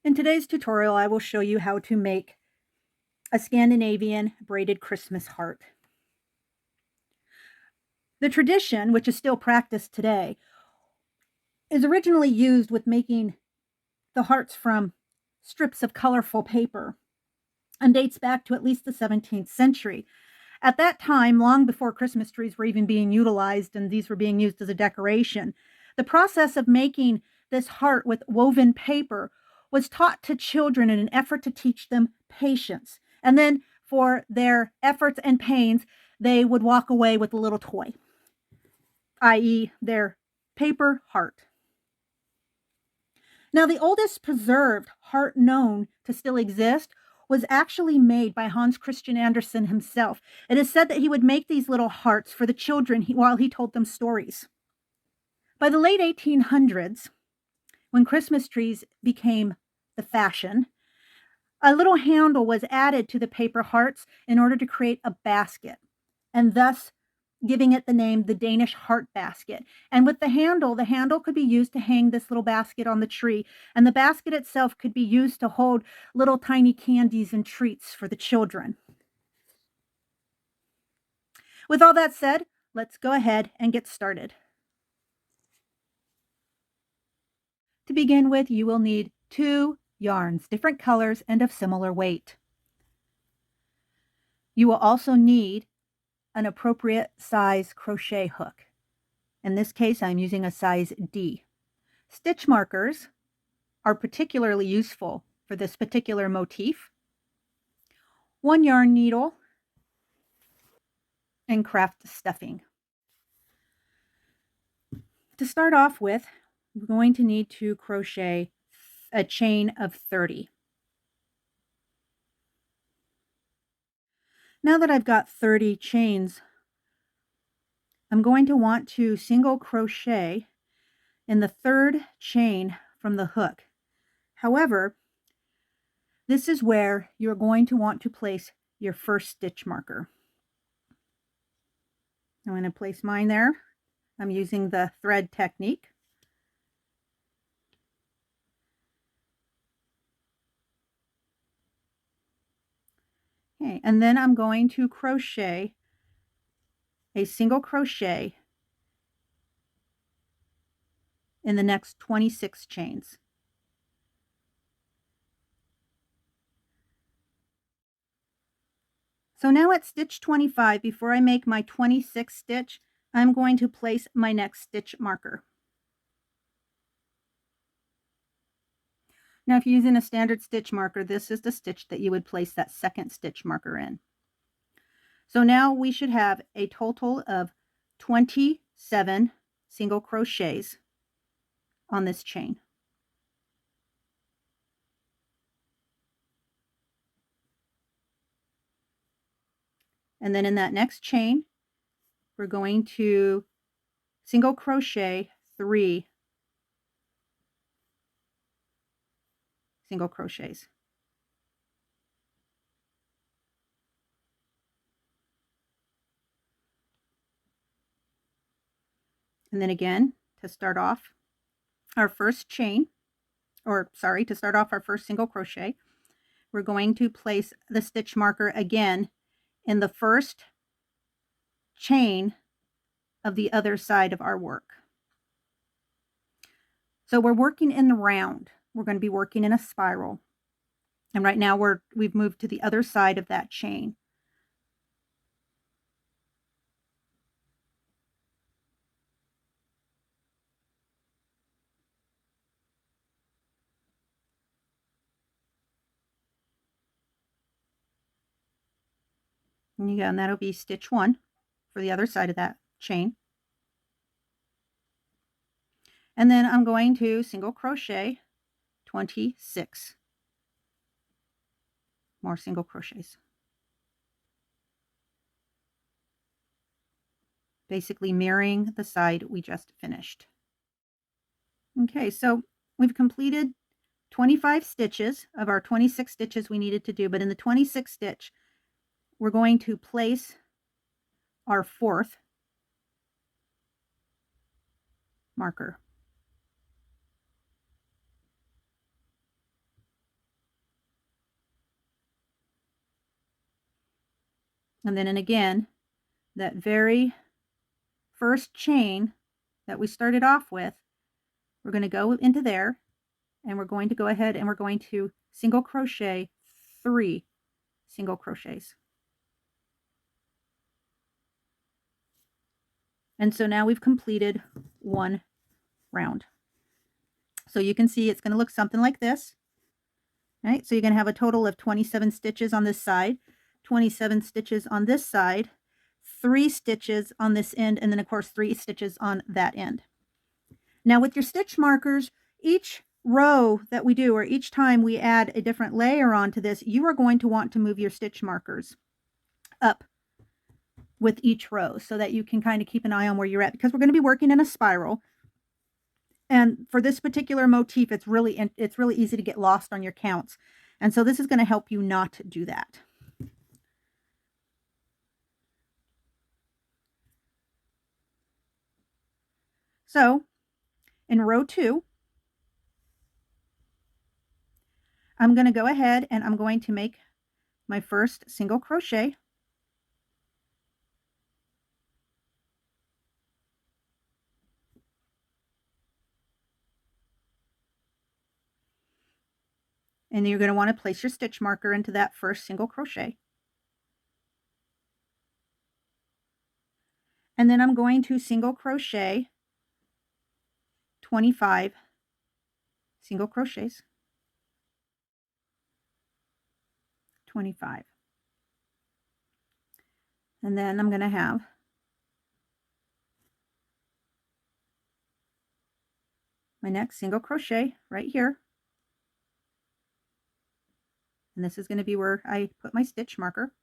In today's tutorial, I will show you how to make a Scandinavian braided Christmas heart. The tradition, which is still practiced today, is originally used with making the hearts from strips of colorful paper and dates back to at least the 17th century. At that time, long before Christmas trees were even being utilized and these were being used as a decoration, the process of making this heart with woven paper was taught to children in an effort to teach them patience. And then for their efforts and pains, they would walk away with a little toy, i.e., their paper heart. Now, the oldest preserved heart known to still exist was actually made by Hans Christian Andersen himself. It is said that he would make these little hearts for the children while he told them stories. By the late 1800s, when Christmas trees became the fashion, a little handle was added to the paper hearts in order to create a basket, and thus giving it the name the Danish heart basket. And with the handle could be used to hang this little basket on the tree, and the basket itself could be used to hold little tiny candies and treats for the children. With all that said, let's go ahead and get started. To begin with, you will need 2 yarns, different colors and of similar weight. You will also need an appropriate size crochet hook. In this case, I'm using a size D. Stitch markers are particularly useful for this particular motif. 1 yarn needle and craft stuffing. To start off with, we're going to need to crochet a chain of 30. Now that I've got 30 chains, I'm going to want to single crochet in the 3rd chain from the hook. However, this is where you're going to want to place your first stitch marker. I'm going to place mine there. I'm using the thread technique. Okay, and then I'm going to crochet a single crochet in the next 26 chains. So now at stitch 25, before I make my 26th stitch, I'm going to place my next stitch marker. Now, if you're using a standard stitch marker, this is the stitch that you would place that second stitch marker in. So now we should have a total of 27 single crochets on this chain. And then in that next chain, we're going to single crochet 3 single crochets. And then again, to start off our first chain, to start off our first single crochet, we're going to place the stitch marker again in the first chain of the other side of our work. So we're working in the round. We're going to be working in a spiral. And right now we've moved to the other side of that chain. And that'll be stitch 1 for the other side of that chain. And then I'm going to single crochet 26 more single crochets. Basically mirroring the side we just finished. Okay, so we've completed 25 stitches of our 26 stitches we needed to do, but in the 26th stitch, we're going to place our 4th marker. And then again, that very first chain that we started off with, we're going to go into there, and we're going to go ahead and we're going to single crochet 3 single crochets. And so now we've completed 1 round. So you can see it's going to look something like this. Right? So you're going to have a total of 27 stitches on this side, 27 stitches on this side, 3 stitches on this end, and then of course 3 stitches on that end. Now with your stitch markers, each row that we do, or each time we add a different layer onto this, you are going to want to move your stitch markers up with each row so that you can kind of keep an eye on where you're at, because we're going to be working in a spiral. And for this particular motif, it's really easy to get lost on your counts. And so this is going to help you not do that. So in row 2, I'm going to go ahead and I'm going to make my first single crochet. And you're going to want to place your stitch marker into that first single crochet. And then I'm going to single crochet 25 single crochets. 25. And then I'm going to have my next single crochet right here. And this is going to be where I put my stitch marker.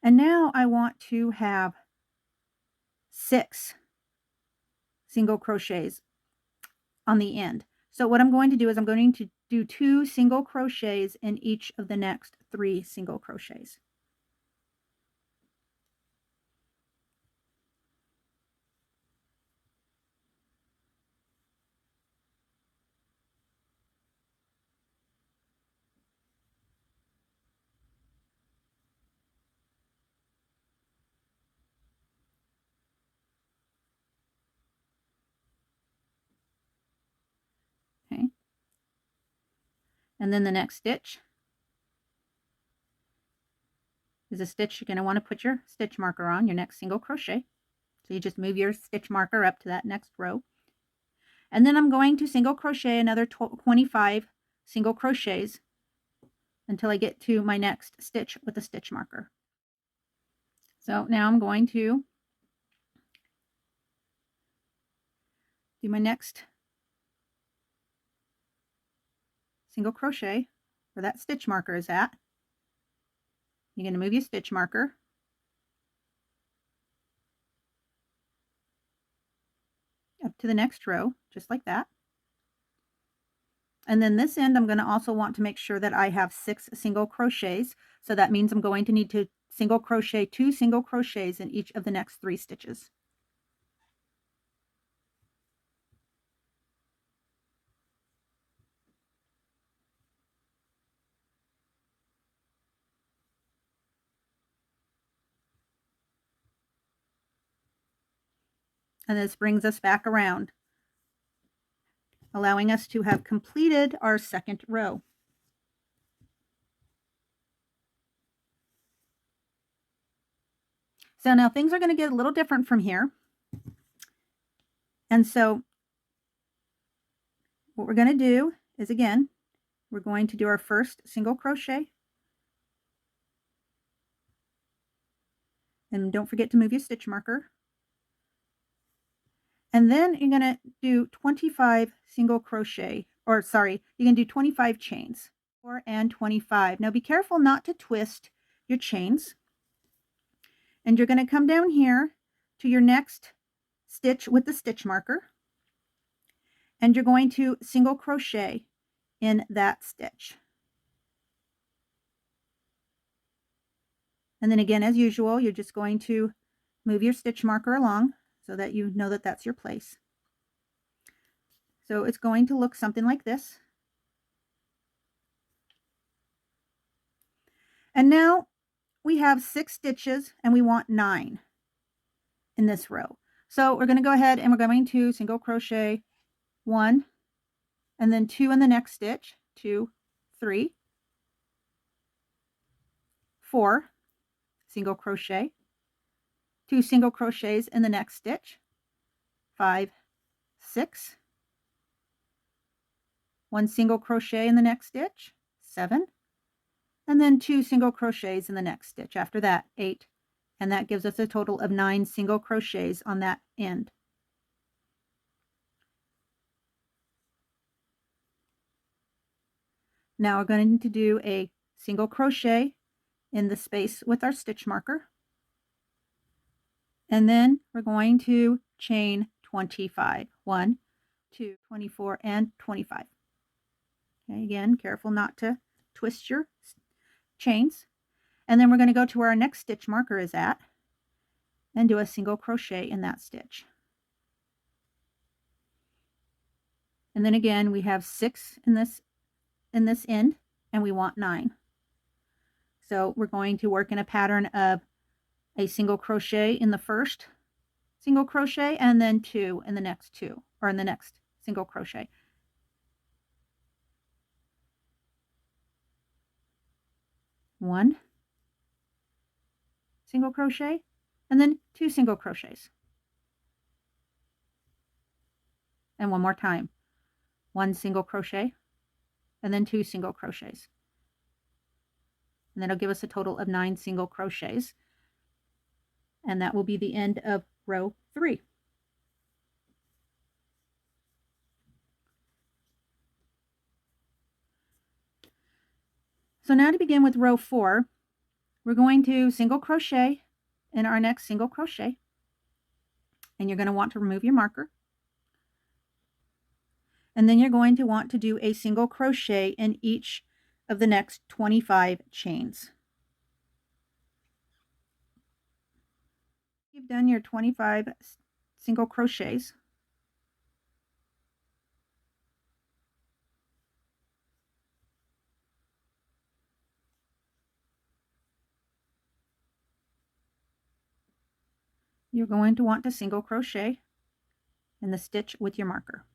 And now I want to have 6 single crochets on the end. So what I'm going to do is I'm going to do 2 single crochets in each of the next 3 single crochets. Okay. And then the next stitch is a stitch you're going to want to put your stitch marker on, your next single crochet. So you just move your stitch marker up to that next row. And then I'm going to single crochet another 25 single crochets until I get to my next stitch with a stitch marker. So now I'm going to do my next single crochet where that stitch marker is at. You're going to move your stitch marker up to the next row, just like that. And then this end, I'm going to also want to make sure that I have 6 single crochets. So that means I'm going to need to single crochet 2 single crochets in each of the next 3 stitches. And this brings us back around, allowing us to have completed our second row. So now things are going to get a little different from here. And so what we're going to do is, again, we're going to do our first single crochet. And don't forget to move your stitch marker. And then you're going to do 25 single crochet, or sorry, you're going to do 25 chains, 4 and 25. Now be careful not to twist your chains. And you're going to come down here to your next stitch with the stitch marker. And you're going to single crochet in that stitch. And then again, as usual, you're just going to move your stitch marker along so that you know that that's your place. So it's going to look something like this. And now we have 6 stitches and we want 9 in this row. So we're going to go ahead and we're going to single crochet 1 and then 2 in the next stitch, 2, 3, 4, single crochet, 2 single crochets in the next stitch, 5, 6, 1 single crochet in the next stitch, 7, and then 2 single crochets in the next stitch. After that, 8, and that gives us a total of 9 single crochets on that end. Now we're going to do a single crochet in the space with our stitch marker, and then we're going to chain 25. 1, 2, 24, and 25. Okay, again, careful not to twist your chains. And then we're going to go to where our next stitch marker is at and do a single crochet in that stitch. And then again, we have 6 in this end, and we want 9. So we're going to work in a pattern of a single crochet in the first single crochet and then 2 in the next 2, or in the next single crochet. One single crochet and then 2 single crochets. And one more time. 1 single crochet and then 2 single crochets. And that'll give us a total of 9 single crochets. And that will be the end of row 3. So now to begin with row 4, we're going to single crochet in our next single crochet. And you're going to want to remove your marker. And then you're going to want to do a single crochet in each of the next 25 chains. You've done your 25 single crochets. You're going to want to single crochet in the stitch with your marker.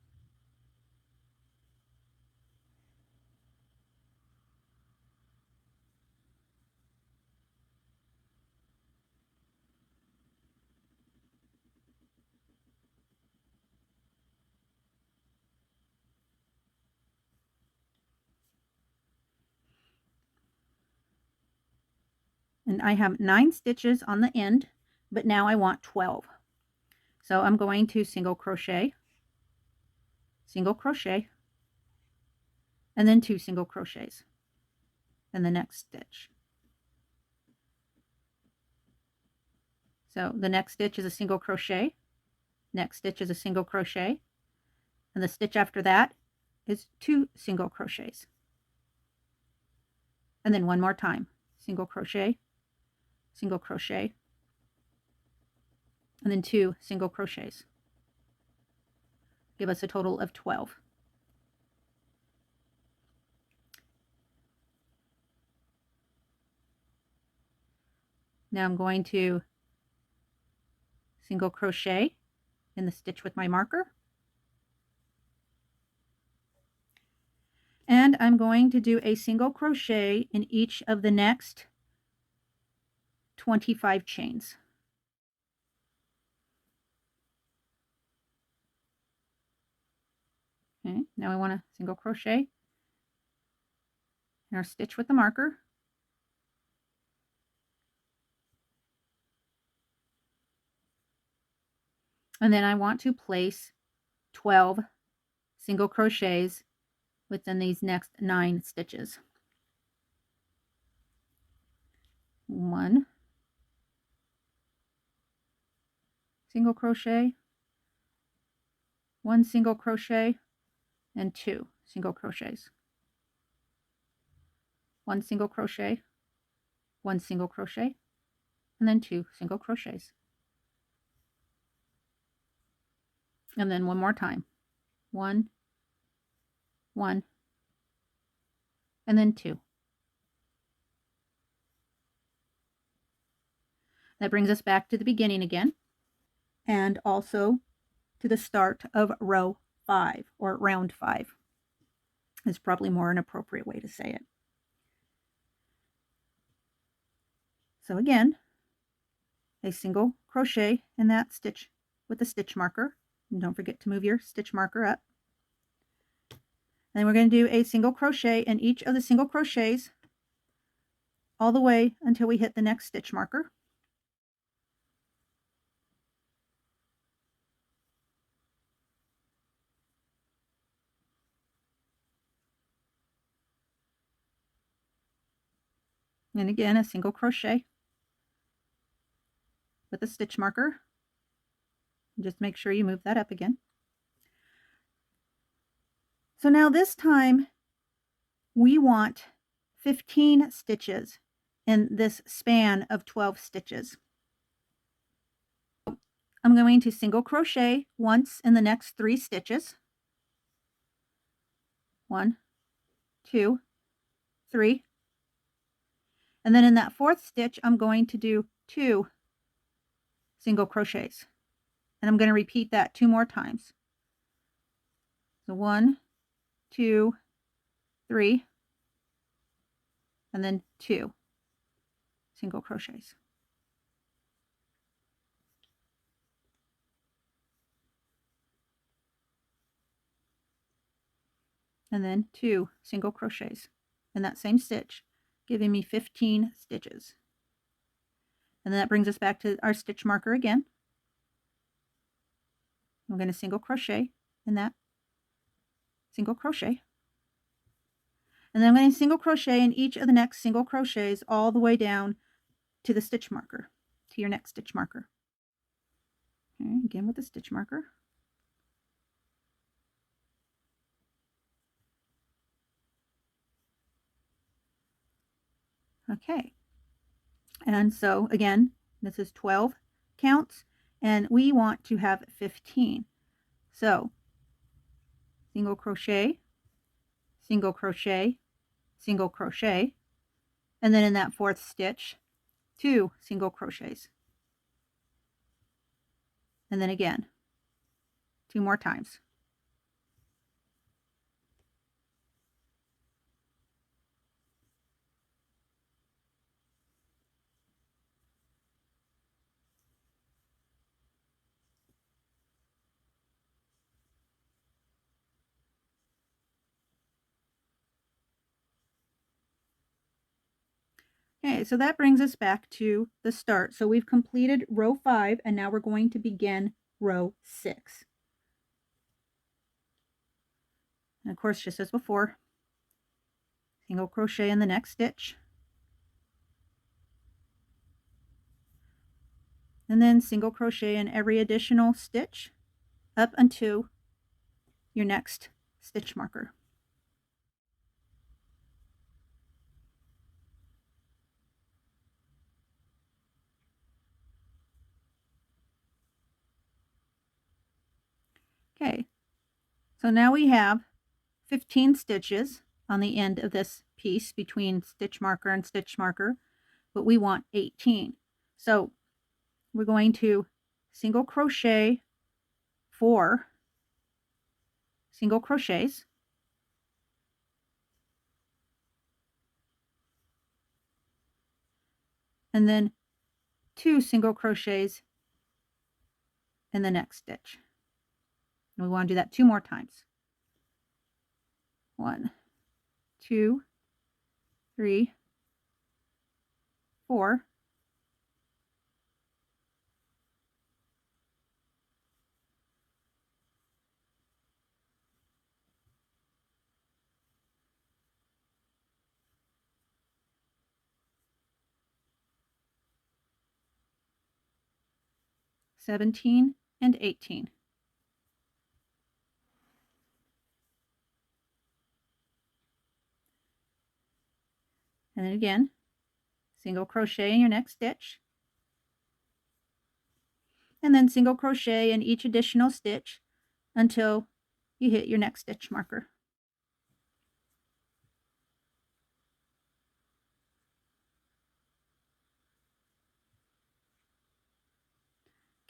And I have 9 stitches on the end, but now I want 12. So I'm going to single crochet, and then 2 single crochets in the next stitch. So the next stitch is a single crochet, next stitch is a single crochet, and the stitch after that is 2 single crochets. And then one more time, single crochet, and then 2 single crochets. Give us a total of 12. Now I'm going to single crochet in the stitch with my marker. And I'm going to do a single crochet in each of the next 25 chains. Okay, now I want to single crochet in our stitch with the marker. And then I want to place 12 single crochets within these next 9 stitches. 1 single crochet, 1 single crochet, and 2 single crochets. 1 single crochet, 1 single crochet, and then 2 single crochets. And then one more time. 1, 1, and then 2. That brings us back to the beginning again, and also to the start of row 5, or round 5 is probably more an appropriate way to say it. So again, a single crochet in that stitch with the stitch marker, and don't forget to move your stitch marker up. And we're going to do a single crochet in each of the single crochets all the way until we hit the next stitch marker. And again, a single crochet with a stitch marker. Just make sure you move that up again. So now this time we want 15 stitches in this span of 12 stitches. I'm going to single crochet once in the next 3 stitches. 1, 2, 3. And then in that 4th stitch, I'm going to do 2 single crochets. And I'm going to repeat that 2 more times. So 1, 2, 3, and then 2 single crochets. And then 2 single crochets in that same stitch, giving me 15 stitches. And then that brings us back to our stitch marker again. I'm going to single crochet in that single crochet. And then I'm going to single crochet in each of the next single crochets all the way down to the stitch marker, to your next stitch marker. Okay, again with the stitch marker. Okay, and so again, this is 12 counts, and we want to have 15. So single crochet, single crochet, single crochet, and then in that 4th stitch, 2 single crochets. And then again, 2 more times. Okay, so that brings us back to the start. So we've completed row 5, and now we're going to begin row 6. And of course, just as before, single crochet in the next stitch, and then single crochet in every additional stitch up until your next stitch marker. Okay, so now we have 15 stitches on the end of this piece between stitch marker and stitch marker, but we want 18. So we're going to single crochet 4 single crochets, and then 2 single crochets in the next stitch. And we want to do that 2 more times. 1, 2, 3, 4, (17) and 18. And then again, single crochet in your next stitch, and then single crochet in each additional stitch until you hit your next stitch marker.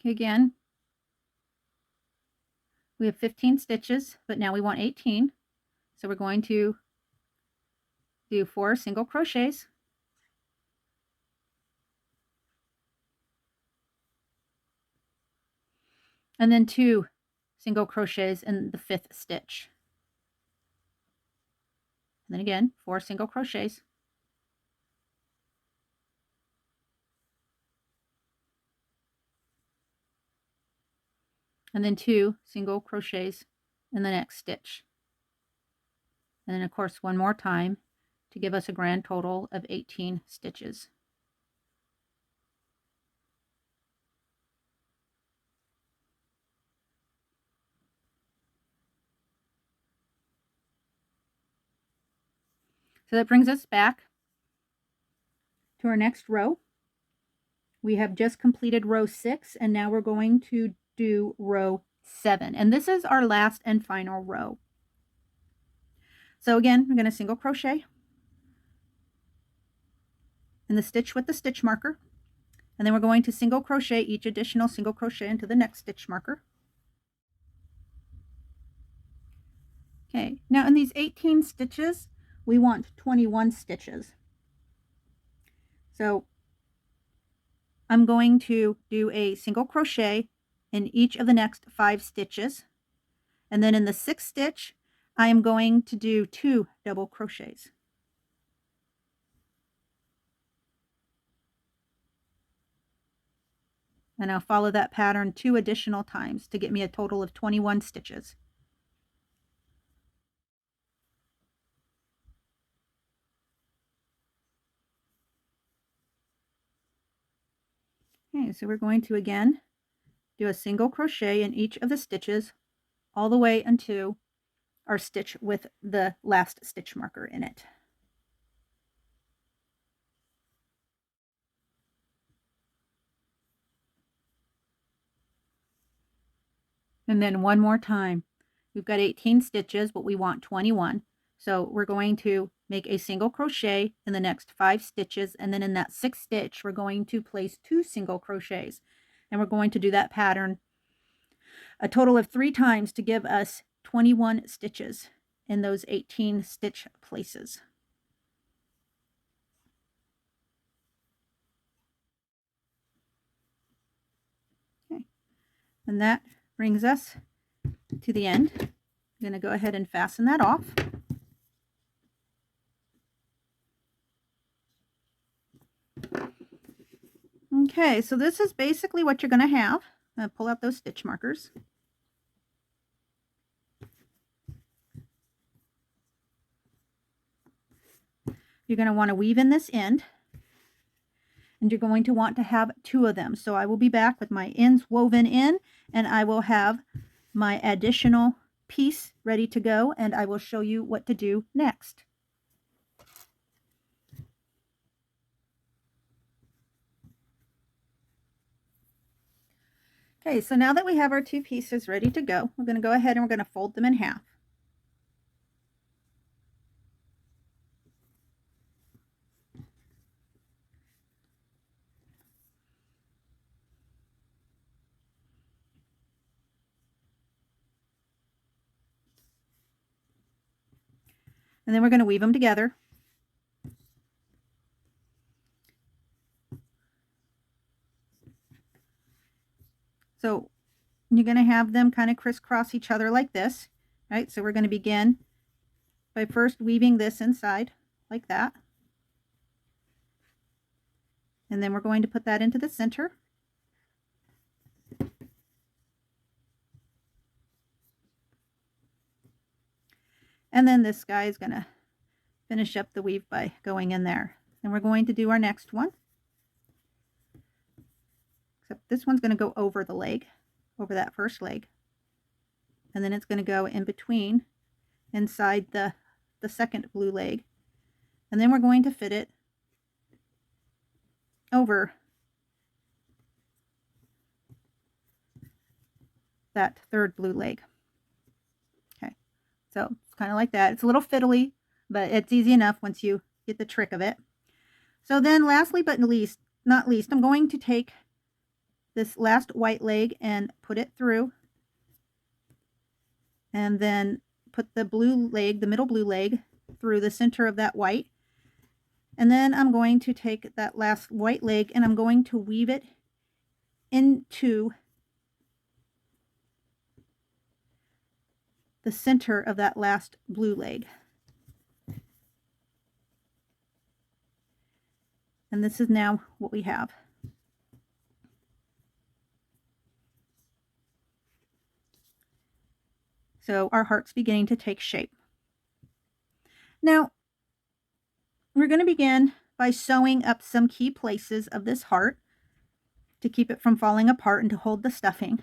Okay, again, we have 15 stitches, but now we want 18. So we're going to do 4 single crochets. And then 2 single crochets in the 5th stitch. And then again, 4 single crochets. And then 2 single crochets in the next stitch. And then of course one more time to give us a grand total of 18 stitches. So that brings us back to our next row. We have just completed row 6, and now we're going to do row 7. And this is our last and final row. So again, we're going to single crochet in the stitch with the stitch marker, and then we're going to single crochet each additional single crochet into the next stitch marker. Okay, now in these 18 stitches, we want 21 stitches. So I'm going to do a single crochet in each of the next 5 stitches. And then in the 6th stitch, I am going to do 2 double crochets. And I'll follow that pattern 2 additional times to get me a total of 21 stitches. Okay, so we're going to again do a single crochet in each of the stitches all the way until our stitch with the last stitch marker in it. And then one more time. We've got 18 stitches, but we want 21. So we're going to make a single crochet in the next 5 stitches, and then in that 6th stitch we're going to place 2 single crochets, and we're going to do that pattern a total of 3 times to give us 21 stitches in those 18 stitch places. Okay, and that brings us to the end. I'm going to go ahead and fasten that off. Okay, so this is basically what you're going to have. I'm going to pull out those stitch markers. You're going to want to weave in this end, and you're going to want to have 2 of them. So I will be back with my ends woven in, and I will have my additional piece ready to go, and I will show you what to do next. Okay, so now that we have our 2 pieces ready to go, we're going to go ahead and we're going to fold them in half. And then we're going to weave them together. So you're going to have them kind of crisscross each other like this, right? So we're going to begin by first weaving this inside like that. And then we're going to put that into the center. And then this guy is going to finish up the weave by going in there. And we're going to do our next one. Except this one's going to go over the leg, over that first leg. And then it's going to go in between, inside the second blue leg. And then we're going to fit it over that third blue leg. So it's kind of like that. It's a little fiddly, but it's easy enough once you get the trick of it. So then lastly but not least, I'm going to take this last white leg and put it through, and then put the blue leg, the middle blue leg, through the center of that white. And then I'm going to take that last white leg and I'm going to weave it into the center of that last blue leg. And this is now what we have. So our heart's beginning to take shape. Now, we're going to begin by sewing up some key places of this heart to keep it from falling apart and to hold the stuffing.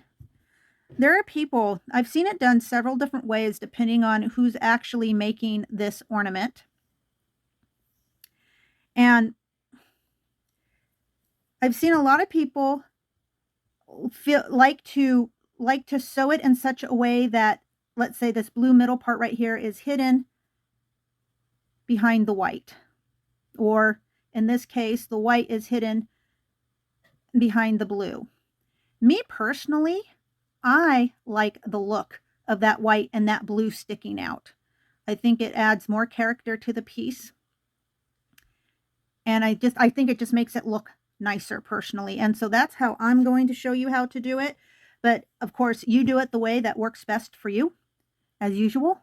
There are people, I've seen it done several different ways depending on who's actually making this ornament. And I've seen a lot of people like to sew it in such a way that, let's say this blue middle part right here is hidden behind the white. Or in this case, the white is hidden behind the blue. Me personally, I like the look of that white and that blue sticking out. I think it adds more character to the piece. And I think it just makes it look nicer personally. And so that's how I'm going to show you how to do it. But of course, you do it the way that works best for you, as usual.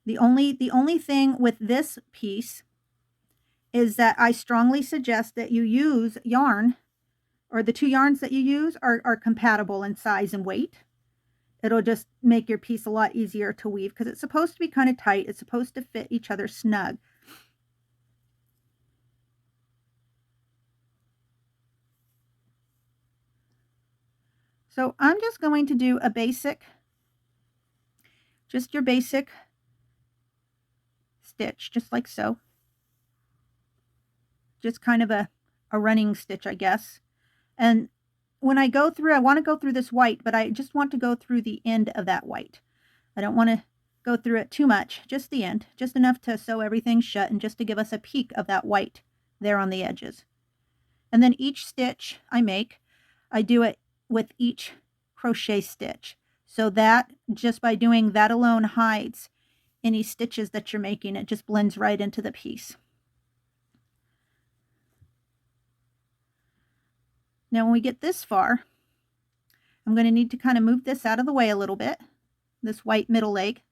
The only thing with this piece is that I strongly suggest that you use yarn, or the two yarns that you use are compatible in size and weight. It'll just make your piece a lot easier to weave because it's supposed to be kind of tight. It's supposed to fit each other snug. So I'm just going to do a basic, just your basic stitch, just like so. Just kind of a running stitch, I guess. And when I go through, I want to go through this white, but I just want to go through the end of that white. I don't want to go through it too much, just the end, just enough to sew everything shut and just to give us a peek of that white there on the edges. And then each stitch I make, I do it with each crochet stitch. So that, just by doing that alone, hides any stitches that you're making. It just blends right into the piece. Now when we get this far, I'm going to need to kind of move this out of the way a little bit, this white middle leg.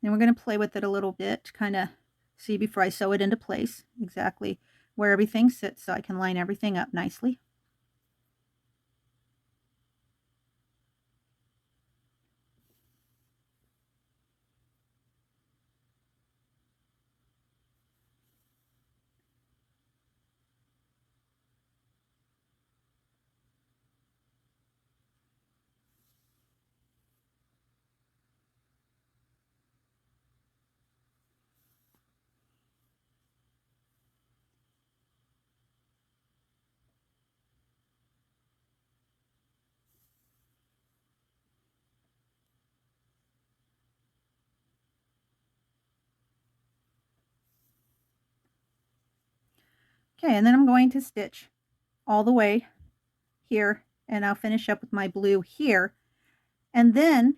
And we're going to play with it a little bit to kind of see before I sew it into place exactly where everything sits so I can line everything up nicely. Okay, and then I'm going to stitch all the way here, and I'll finish up with my blue here. And then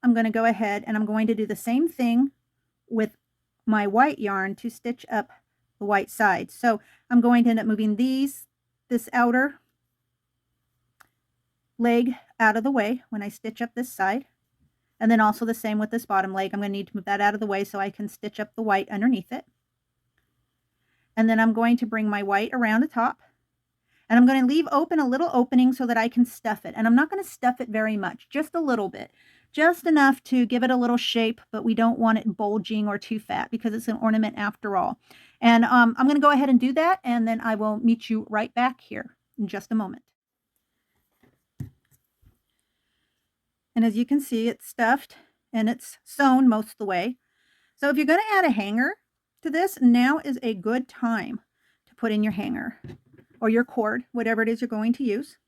I'm going to go ahead and I'm going to do the same thing with my white yarn to stitch up the white side. So I'm going to end up moving this outer leg out of the way when I stitch up this side. And then also the same with this bottom leg. I'm going to need to move that out of the way so I can stitch up the white underneath it. And then I'm going to bring my white around the top. And I'm going to leave open a little opening so that I can stuff it. And I'm not going to stuff it very much, just a little bit. Just enough to give it a little shape, but we don't want it bulging or too fat because it's an ornament after all. And I'm going to go ahead and do that, and then I will meet you right back here in just a moment. And as you can see, it's stuffed and it's sewn most of the way. So if you're going to add a hanger to this, now is a good time to put in your hanger or your cord, whatever it is you're going to use.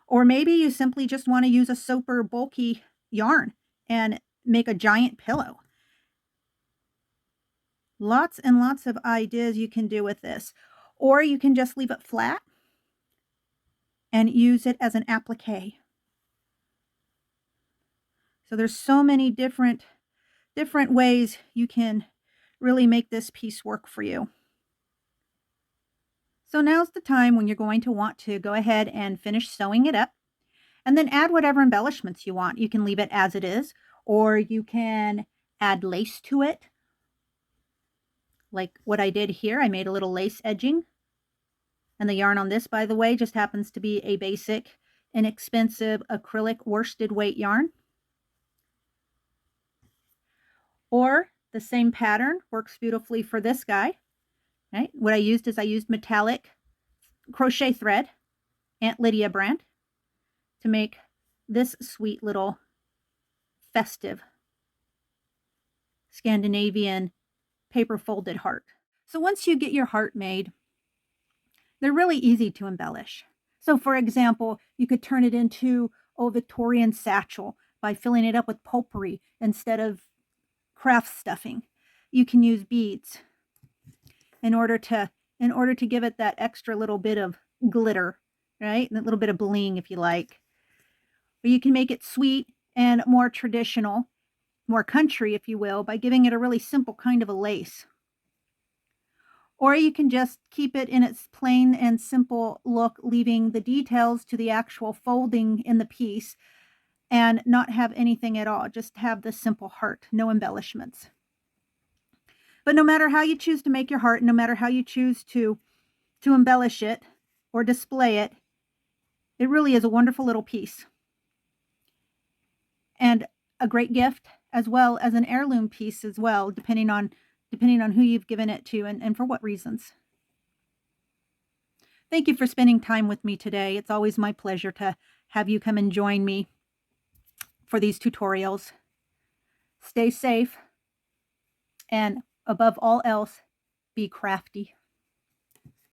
Or maybe you simply just want to use a super bulky yarn and make a giant pillow. Lots and lots of ideas you can do with this. Or you can just leave it flat and use it as an applique. So there's so many different ways you can really make this piece work for you. So now's the time when you're going to want to go ahead and finish sewing it up and then add whatever embellishments you want. You can leave it as it is, or you can add lace to it. Like what I did here, I made a little lace edging. And the yarn on this, by the way, just happens to be a basic, inexpensive acrylic worsted weight yarn. Or the same pattern works beautifully for this guy. Right? What I used is I used metallic crochet thread, Aunt Lydia brand, to make this sweet little festive Scandinavian paper folded heart. So once you get your heart made, they're really easy to embellish. So for example, you could turn it into a Victorian satchel by filling it up with potpourri instead of craft stuffing. You can use beads in order to give it that extra little bit of glitter, right? And a little bit of bling if you like. Or you can make it sweet and more traditional, more country if you will, by giving it a really simple kind of a lace. Or you can just keep it in its plain and simple look, leaving the details to the actual folding in the piece and not have anything at all. Just have the simple heart, no embellishments. But no matter how you choose to make your heart, no matter how you choose to embellish it or display it, it really is a wonderful little piece. And a great gift, as well as an heirloom piece as well, depending on who you've given it to and for what reasons. Thank you for spending time with me today. It's always my pleasure to have you come and join me for these tutorials. Stay safe, and above all else, be crafty.